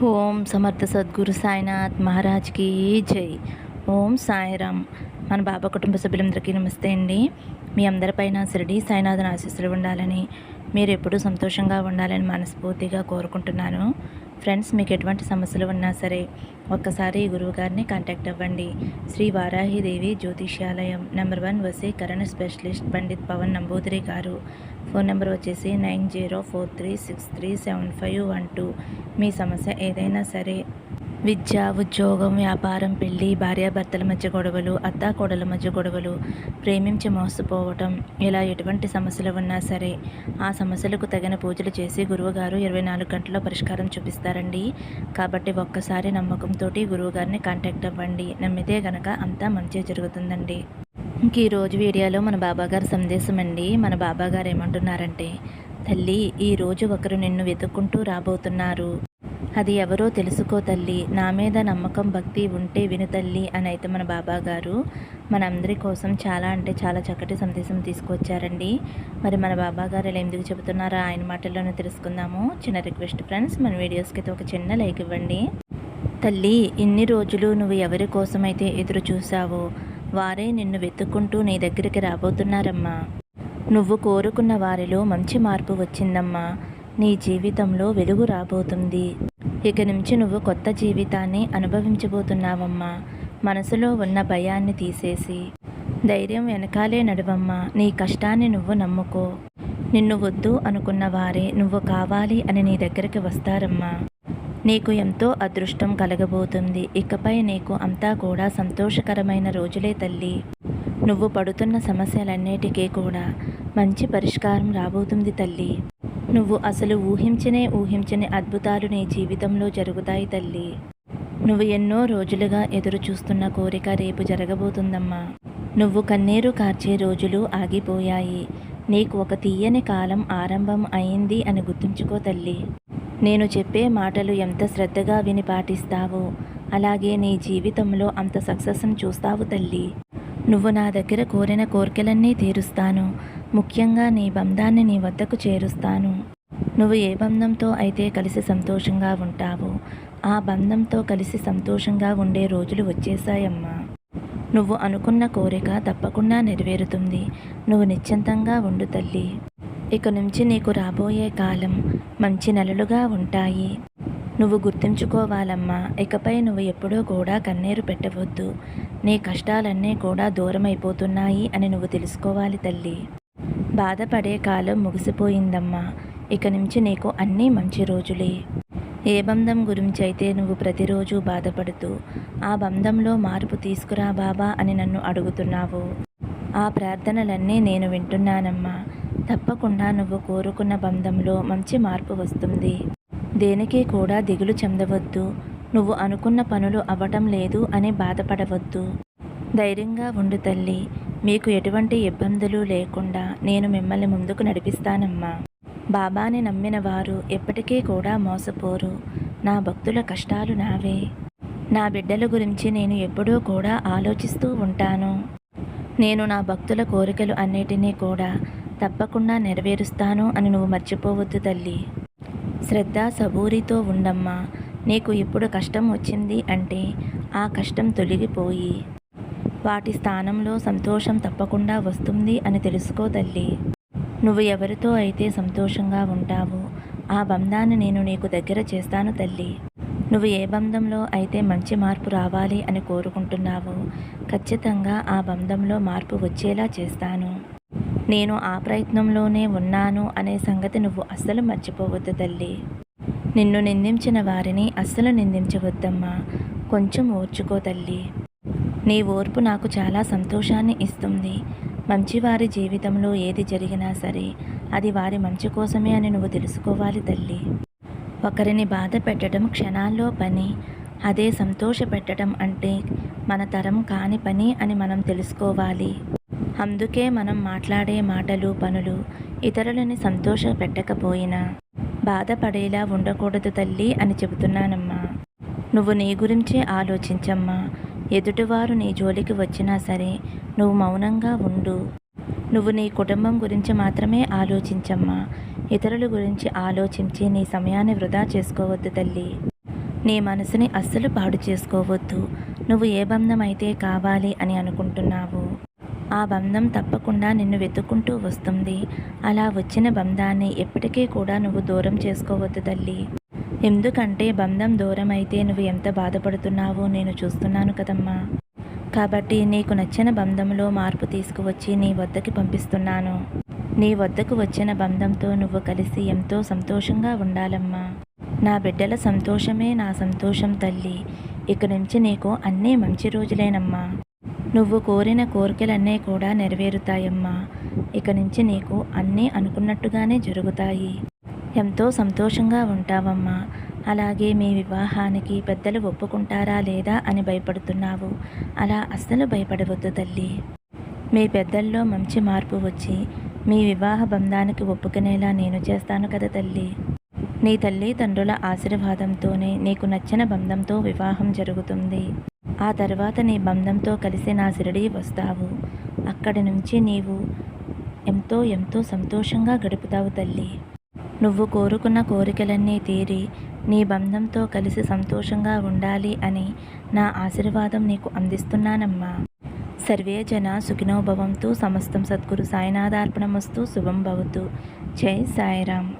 ఓం సమర్థ సద్గురు సాయినాథ్ మహారాజ్కి జై. ఓం సాయిరామ్. మన బాబా కుటుంబ సభ్యులందరికీ నమస్తే అండి. మీ అందరిపైన షిరిడి సాయినాథన్ ఆశీస్సులు ఉండాలని, మీరు ఎప్పుడూ సంతోషంగా ఉండాలని మనస్ఫూర్తిగా కోరుకుంటున్నాను. ఫ్రెండ్స్, మీకు ఎటువంటి సమస్యలు ఉన్నా సరే ఒక్కసారి గురువుగారిని కాంటాక్ట్ అవ్వండి. శ్రీ వారాహిదేవి జ్యోతిష్యాలయం, నెంబర్ 1 వశీకరణ స్పెషలిస్ట్ పండిత్ పవన్ నంబూదిరి గారు. ఫోన్ నెంబర్ వచ్చేసి 9043637512. మీ సమస్య ఏదైనా సరే, విద్య, ఉద్యోగం, వ్యాపారం, పెళ్ళి, భార్యాభర్తల మధ్య గొడవలు, అత్తాకోడల మధ్య గొడవలు, ప్రేమించి మోసపోవటం, ఇలా ఎటువంటి సమస్యలు ఉన్నా సరే ఆ సమస్యలకు తగిన పూజలు చేసి గురువుగారు 24 గంటల్లో పరిష్కారం చూపిస్తారండి. కాబట్టి ఒక్కసారి నమ్మకంతో గురువుగారిని కాంటాక్ట్ అవ్వండి. నమ్మితే గనక అంతా మంచి జరుగుతుందండి. ఇంక ఈరోజు వీడియోలో మన బాబాగారు సందేశం అండి. మన బాబాగారు ఏమంటున్నారంటే, తల్లి, ఈరోజు ఒకరు నిన్ను వెతుక్కుంటూ రాబోతున్నారు. అది ఎవరో తెలుసుకో తల్లి. నా మీద నమ్మకం, భక్తి ఉంటే విను తల్లి అని అయితే మన బాబాగారు మనందరి కోసం చాలా అంటే చాలా చక్కటి సందేశం తీసుకొచ్చారండి. మరి మన బాబాగారు ఇలా ఎందుకు చెబుతున్నారో ఆయన మాటల్లోనే తెలుసుకుందాము. చిన్న రిక్వెస్ట్ ఫ్రెండ్స్, మన వీడియోస్కి అయితే ఒక చిన్న లైక్ ఇవ్వండి. తల్లి, ఇన్ని రోజులు నువ్వు ఎవరి కోసమైతే ఎదురు చూసావో వారే నిన్ను వెతుక్కుంటూ నీ దగ్గరికి రాబోతున్నారమ్మా. నువ్వు కోరుకున్న వారిలో మంచి మార్పు వచ్చిందమ్మా. నీ జీవితంలో వెలుగు రాబోతుంది. ఇక నుంచి నువ్వు కొత్త జీవితాన్ని అనుభవించబోతున్నావమ్మా. మనసులో ఉన్న భయాన్ని తీసేసి ధైర్యం వెనకాలే నడువమ్మా. నీ కష్టాన్ని నువ్వు నమ్ముకో. నిన్ను వద్దు అనుకున్న వారే నువ్వు కావాలి అని నీ దగ్గరికి వస్తారమ్మా. నీకు ఎంతో అదృష్టం కలగబోతుంది. ఇకపై నీకు అంతా కూడా సంతోషకరమైన రోజులే తల్లి. నువ్వు పడుతున్న సమస్యలన్నిటికీ కూడా మంచి పరిష్కారం రాబోతుంది తల్లి. నువ్వు అసలు ఊహించని అద్భుతాలు నీ జీవితంలో జరుగుతాయి తల్లి. నువ్వు ఎన్నో రోజులుగా ఎదురు చూస్తున్న కోరిక రేపు జరగబోతుందమ్మా. నువ్వు కన్నీరు కార్చే రోజులు ఆగిపోయాయి. నీకు ఒక తీయని కాలం ఆరంభం అయింది అని గుర్తుంచుకో తల్లి. నేను చెప్పే మాటలు ఎంత శ్రద్ధగా విని పాటిస్తావో అలాగే నీ జీవితంలో అంత సక్సెస్ని చూస్తావు తల్లి. నువ్వు నా దగ్గర కోరిన కోరికలన్నీ తీరుస్తాను. ముఖ్యంగా నీ బంధాన్ని నీ వద్దకు చేరుస్తాను. నువ్వు ఏ బంధంతో అయితే కలిసి సంతోషంగా ఉంటావో ఆ బంధంతో కలిసి సంతోషంగా ఉండే రోజులు వచ్చేసాయమ్మా. నువ్వు అనుకున్న కోరిక తప్పకుండా నెరవేరుతుంది. నువ్వు నిశ్చింతంగా ఉండు తల్లి. ఇక నుంచి నీకు రాబోయే కాలం మంచి నెలలుగా ఉంటాయి. నువ్వు గుర్తుంచుకోవాలమ్మా. ఇకపై నువ్వు ఎప్పుడూ కూడా కన్నీరు పెట్టవద్దు. నీ కష్టాలన్నీ కూడా దూరమైపోతున్నాయి అని నువ్వు తెలుసుకోవాలి తల్లి. బాధపడే కాలం ముగిసిపోయిందమ్మా. ఇక నుంచి నీకు అన్నీ మంచి రోజులే. ఏ బంధం గురించి అయితే నువ్వు ప్రతిరోజు బాధపడుతూ ఆ బంధంలో మార్పు తీసుకురా బాబా అని నన్ను అడుగుతున్నావు, ఆ ప్రార్థనలన్నీ నేను వింటున్నానమ్మా. తప్పకుండా నువ్వు కోరుకున్న బంధంలో మంచి మార్పు వస్తుంది. దేనికి కూడా దిగులు చెందవద్దు. నువ్వు అనుకున్న పనులు అవ్వటం లేదు అని బాధపడవద్దు. ధైర్యంగా ఉండు తల్లి. మీకు ఎటువంటి ఇబ్బందులు లేకుండా నేను మిమ్మల్ని ముందుకు నడిపిస్తానమ్మా. బాబాని నమ్మిన వారు ఎప్పటికీ కూడా మోసపోరు. నా భక్తుల కష్టాలు నావే. నా బిడ్డల గురించి నేను ఎప్పుడూ కూడా ఆలోచిస్తూ ఉంటాను. నేను నా భక్తుల కోరికలు అన్నిటినీ కూడా తప్పకుండా నెరవేరుస్తాను అని నువ్వు మర్చిపోవద్దు తల్లి. శ్రద్ధ సబూరితో ఉండమ్మా. నీకు ఇప్పుడు కష్టం వచ్చింది అంటే ఆ కష్టం తొలగిపోయి వాటి స్థానంలో సంతోషం తప్పకుండా వస్తుంది అని తెలుసుకో తల్లి. నువ్వు ఎవరితో అయితే సంతోషంగా ఉంటావో ఆ బంధాన్ని నేను నీకు దగ్గర చేస్తాను తల్లి. నువ్వు ఏ బంధంలో అయితే మంచి మార్పు రావాలి అని కోరుకుంటున్నావో ఖచ్చితంగా ఆ బంధంలో మార్పు వచ్చేలా చేస్తాను. నేను ఆ ప్రయత్నంలోనే ఉన్నాను అనే సంగతి నువ్వు అస్సలు మర్చిపోవద్దు తల్లి. నిన్ను నిందించిన వారిని అస్సలు నిందించవద్దమ్మా. కొంచెం ఓర్చుకో తల్లి. నీ ఓర్పు నాకు చాలా సంతోషాన్ని ఇస్తుంది. మంచివారి జీవితంలో ఏది జరిగినా సరే అది వారి మంచి కోసమే అని నువ్వు తెలుసుకోవాలి తల్లి. ఒకరిని బాధ పెట్టడం క్షణాల్లో పని. అదే సంతోష పెట్టడం అంటే మన తరం కాని పని అని మనం తెలుసుకోవాలి. అందుకే మనం మాట్లాడే మాటలు, పనులు ఇతరులని సంతోష పెట్టకపోయినా బాధపడేలా ఉండకూడదు తల్లి అని చెబుతున్నానమ్మా. నువ్వు నీ గురించే ఆలోచించమ్మా. ఎదుటివారు నీ జోలికి వచ్చినా సరే నువ్వు మౌనంగా ఉండు. నువ్వు నీ కుటుంబం గురించి మాత్రమే ఆలోచించమ్మా. ఇతరుల గురించి ఆలోచించి నీ సమయాన్ని వృధా చేసుకోవద్దు తల్లి. నీ మనసుని అస్సలు పాడు చేసుకోవద్దు. నువ్వు ఏ బంధం అయితే కావాలి అని అనుకుంటున్నావో ఆ బంధం తప్పకుండా నిన్ను వెతుక్కుంటూ వస్తుంది. అలా వచ్చిన బంధాన్ని ఎప్పటికీ కూడా నువ్వు దూరం చేసుకోవద్దు తల్లి. ఎందుకంటే బంధం దూరం అయితే నువ్వు ఎంత బాధపడుతున్నావో నేను చూస్తున్నాను కదమ్మా. కాబట్టి నీకు నచ్చిన బంధంలో మార్పు తీసుకువచ్చి నీ వద్దకి పంపిస్తున్నాను. నీ వద్దకు వచ్చిన బంధంతో నువ్వు కలిసి ఎంతో సంతోషంగా ఉండాలమ్మా. నా బిడ్డల సంతోషమే నా సంతోషం తల్లి. ఇక నుంచి నీకు అన్నీ మంచి రోజులేనమ్మా. నువ్వు కోరిన కోరికలన్నీ కూడా నెరవేరుతాయమ్మా. ఇక నుంచి నీకు అన్నీ అనుకున్నట్టుగానే జరుగుతాయి. ఎంతో సంతోషంగా ఉంటావమ్మా. అలాగే మీ వివాహానికి పెద్దలు ఒప్పుకుంటారా లేదా అని భయపడుతున్నావు. అలా అస్సలు భయపడవద్దు తల్లి. మీ పెద్దల్లో మంచి మార్పు వచ్చి మీ వివాహ బంధానికి ఒప్పుకునేలా నేను చేస్తాను కదా తల్లి. నీ తల్లిదండ్రుల ఆశీర్వాదంతోనే నీకు నచ్చిన బంధంతో వివాహం జరుగుతుంది. ఆ తర్వాత నీ బంధంతో కలిసి నా షిరిడీ వస్తావు. అక్కడి నుంచి నీవు ఎంతో ఎంతో సంతోషంగా గడుపుతావు తల్లి. నువ్వు కోరుకున్న కోరికలన్నీ తీరి నీ బంధంతో కలిసి సంతోషంగా ఉండాలి అని నా ఆశీర్వాదం నీకు అందిస్తున్నానమ్మా. సర్వే జన సుఖినో భవంతు. సమస్తం సద్గురు సాయినాథార్పణమస్తు. శుభం భవతు. జై సాయిరామ్.